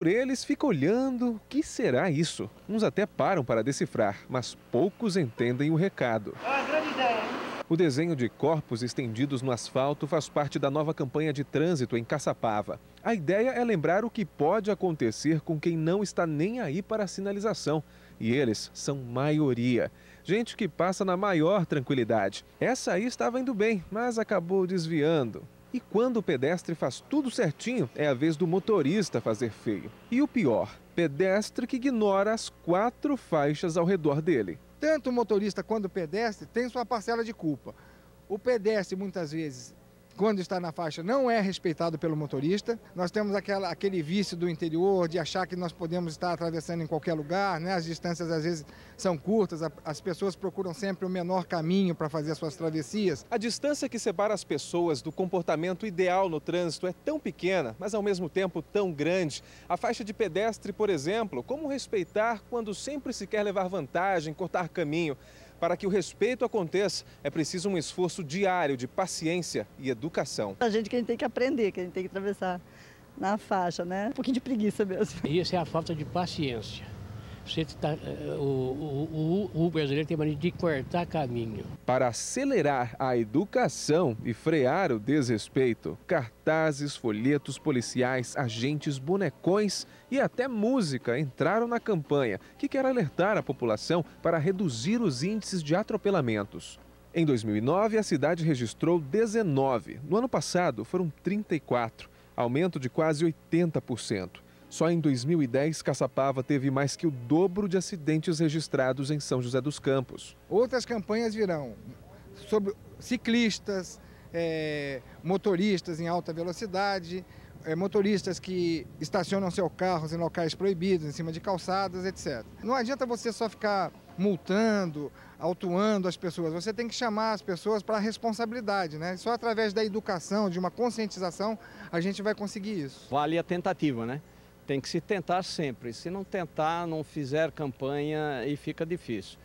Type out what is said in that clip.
Eles ficam olhando, o que será isso? Uns até param para decifrar, mas poucos entendem o recado. É uma grande ideia, hein? O desenho de corpos estendidos no asfalto faz parte da nova campanha de trânsito em Caçapava. A ideia é lembrar o que pode acontecer com quem não está nem aí para a sinalização. E eles são maioria. Gente que passa na maior tranquilidade. Essa aí estava indo bem, mas acabou desviando. E quando o pedestre faz tudo certinho, é a vez do motorista fazer feio. E o pior, pedestre que ignora as 4 faixas ao redor dele. Tanto o motorista quanto o pedestre tem sua parcela de culpa. O pedestre, muitas vezes, quando está na faixa, não é respeitado pelo motorista. Nós temos aquele vício do interior de achar que nós podemos estar atravessando em qualquer lugar, né? As distâncias, às vezes, são curtas, as pessoas procuram sempre o menor caminho para fazer as suas travessias. A distância que separa as pessoas do comportamento ideal no trânsito é tão pequena, mas ao mesmo tempo tão grande. A faixa de pedestre, por exemplo, como respeitar quando sempre se quer levar vantagem, cortar caminho? Para que o respeito aconteça, é preciso um esforço diário de paciência e educação. A gente tem que aprender, que a gente tem que atravessar na faixa, né? Um pouquinho de preguiça mesmo. Isso é a falta de paciência. O brasileiro tem mania de cortar caminho. Para acelerar a educação e frear o desrespeito, cartazes, folhetos policiais, agentes, bonecões e até música entraram na campanha, que quer alertar a população para reduzir os índices de atropelamentos. Em 2009, a cidade registrou 19. No ano passado, foram 34, aumento de quase 80%. Só em 2010, Caçapava teve mais que o dobro de acidentes registrados em São José dos Campos. Outras campanhas virão sobre ciclistas, motoristas em alta velocidade, motoristas que estacionam seus carros em locais proibidos, em cima de calçadas, etc. Não adianta você só ficar multando, autuando as pessoas, você tem que chamar as pessoas para a responsabilidade, né? Só através da educação, de uma conscientização, a gente vai conseguir isso. Vale a tentativa, né? Tem que se tentar sempre. Se não tentar, não fizer campanha, aí fica difícil.